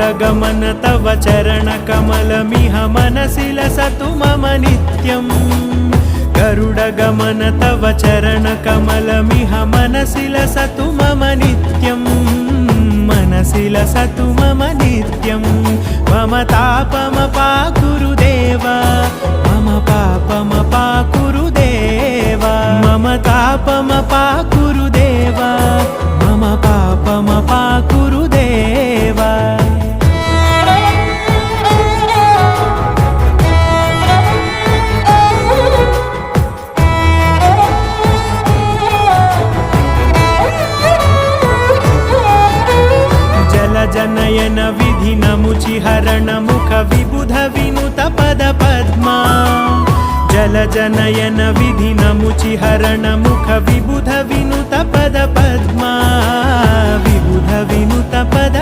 गरुडगमन तव चरणकमलमिह मनसि लसतु मम नित्यम् गरुडगमन तव चरणकमलमिह मनसि लसतु मम नित्यम् मनसि लसतु मम नित्यम् मम तापमपाकुरु देव मम पापमपाकुरु देव मम तापमपाकुरु देव मम पापमपाकुरु देव जनयन विधि नमुचिहरण मुख विबुध विनुत पद पद्मा जल जनयन विधि नमुचिहरण मुख विबुध विनुत पद पद्मा विबुध विनुत पद